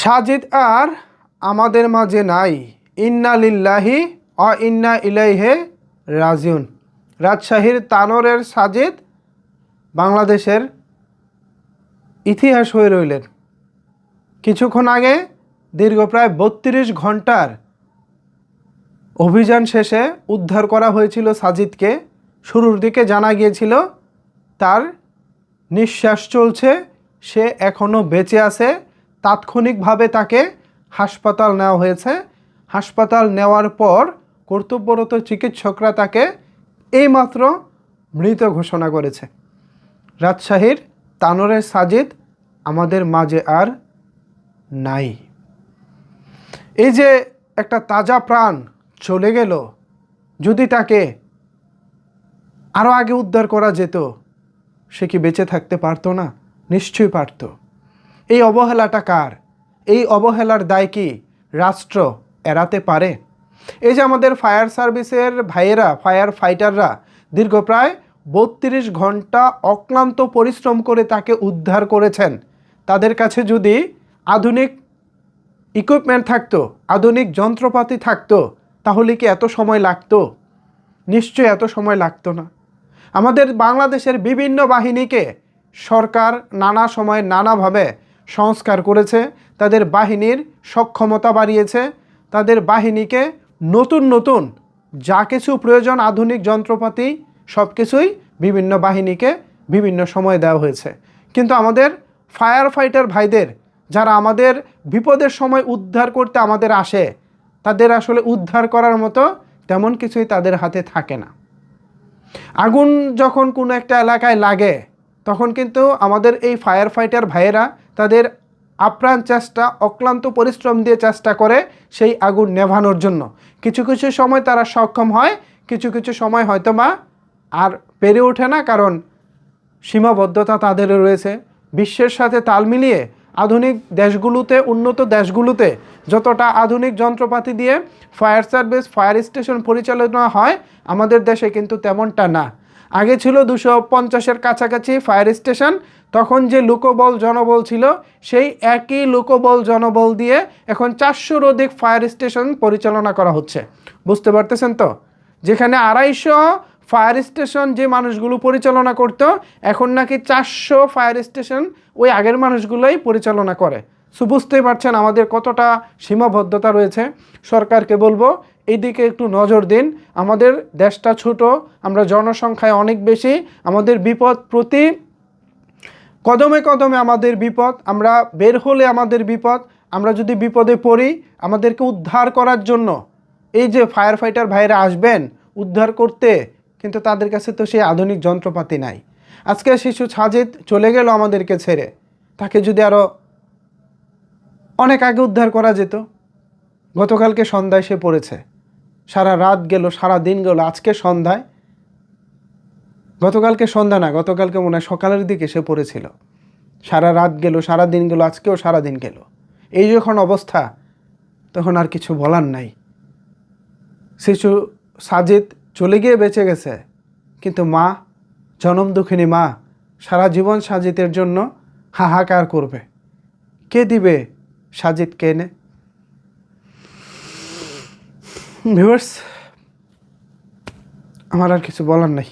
সাজিদ আর আমাদের মাঝে নাই। ইন্না লিল্লাহি ওয়া ইন্না ইলাইহি রাজিউন। রাজশাহীর তানোরের সাজিদ বাংলাদেশের ইতিহাস হয়ে রইলেন। কিছুক্ষণ আগে দীর্ঘ প্রায় 32 ঘন্টার অভিযান শেষে উদ্ধার করা হয়েছিল সাজিদকে। শুরুর দিকে জানা গিয়েছিল তার নিঃশ্বাস চলছে, সে এখনও বেঁচে আছে। তাৎক্ষণিকভাবে তাকে হাসপাতাল নেওয়া হয়েছে। হাসপাতাল নেওয়ার পর কর্তব্যরত চিকিৎসকরা তাকে এইমাত্র মৃত ঘোষণা করেছে। রাজশাহীর তানোরের সাজিদ আমাদের মাঝে আর নাই। এই যে একটা তাজা প্রাণ চলে গেল, যদি তাকে আরও আগে উদ্ধার করা যেত, সে কি বেঁচে থাকতে পারতো না? নিশ্চয়ই পারত। এই অবহেলাটা কার? এই অবহেলার দায় কি রাষ্ট্র এড়াতে পারে? এই যে আমাদের ফায়ার সার্ভিসের ভাইয়েরা, ফায়ার ফাইটাররা দীর্ঘ প্রায় 32 ঘন্টা অক্লান্ত পরিশ্রম করে তাকে উদ্ধার করেছেন। তাদের কাছে যদি আধুনিক ইকুইপমেন্ট থাকতো, আধুনিক যন্ত্রপাতি থাকতো, তাহলে কি এত সময় লাগতো? নিশ্চয়ই এত সময় লাগতো না। আমাদের বাংলাদেশের বিভিন্ন বাহিনীকে সরকার নানা সময় নানাভাবে সংস্কার করেছে, তাদের বাহিনীর সক্ষমতা বাড়িয়েছে, তাদের বাহিনীকে নতুন নতুন যা কিছু প্রয়োজন আধুনিক যন্ত্রপাতি সব কিছুই বিভিন্ন বাহিনীকে বিভিন্ন সময় দেওয়া হয়েছে। কিন্তু আমাদের ফায়ার ফাইটার ভাইদের, যারা আমাদের বিপদের সময় উদ্ধার করতে আমাদের আসে, তাদের আসলে উদ্ধার করার মতো তেমন কিছুই তাদের হাতে থাকে না। আগুন যখন কোনো একটা এলাকায় লাগে, তখন কিন্তু আমাদের এই ফায়ার ফাইটার ভাইয়েরা তাদের আপ্রাণ চেষ্টা, অক্লান্ত পরিশ্রম দিয়ে চেষ্টা করে সেই আগুন নেভানোর জন্য। কিছু কিছু সময় তারা সক্ষম হয়, কিছু কিছু সময় হয়তো বা আর পেরে ওঠে না, কারণ সীমাবদ্ধতা তাদের রয়েছে। বিশ্বের সাথে তাল মিলিয়ে আধুনিক দেশগুলোতে, উন্নত দেশগুলোতে যতটা আধুনিক যন্ত্রপাতি দিয়ে ফায়ার সার্ভিস, ফায়ার স্টেশন পরিচালনা হয়, আমাদের দেশে কিন্তু তেমনটা না। আগে ছিল 250-এর কাছাকাছি ফায়ার স্টেশন। তখন যে লোকবল জনবল ছিল, সেই একই লোকবল জনবল দিয়ে এখন 400-র অধিক ফায়ার স্টেশন পরিচালনা করা হচ্ছে। বুঝতে পারতেছেন তো? যেখানে 250 ফায়ার স্টেশন যে মানুষগুলো পরিচালনা করত, এখন নাকি 400 ফায়ার স্টেশন ওই আগের মানুষগুলোই পরিচালনা করে। সো বুঝতেই পারছেন আমাদের কতটা সীমাবদ্ধতা রয়েছে। সরকারকে বলবো এই দিকে একটু নজর দিন। আমাদের দেশটা ছোট, আমরা জনসংখ্যায় অনেক বেশি, আমাদের বিপদ প্রতি কদমে কদমে আমাদের বিপদ, আমরা বের হলে আমাদের বিপদ। আমরা যদি বিপদে পড়ি, আমাদেরকে উদ্ধার করার জন্য এই যে ফায়ার ফাইটার ভাইরা আসবেন উদ্ধার করতে, কিন্তু তাদের কাছে তো সেই আধুনিক যন্ত্রপাতি নাই। আজকে শিশু সাজিদ চলে গেল আমাদেরকে ছেড়ে, তাকে যদি আরও অনেক আগে উদ্ধার করা যেত। গতকালকে সন্ধ্যায় সে পড়েছে, সারা রাত গেল, সারা দিন গেল, আজকে সন্ধ্যায়, গতকালকে সন্ধ্যা না, গতকালকে মনে হয় সকালের দিকে সে পড়েছিল। সারা রাত গেল, সারা দিন গেল, আজকেও সারা দিন গেল। এই যখন অবস্থা, তখন আর কিছু বলার নাই। শিশু সাজিদ চলে গিয়ে বেঁচে গেছে, কিন্তু মা, জনম দুঃখিনী মা, সারা জীবন সাজিদের জন্য হাহাকার করবে। কে দিবে সাজিদকে এনে? ভিউয়ার্স, আমার আর কিছু বলার নাই।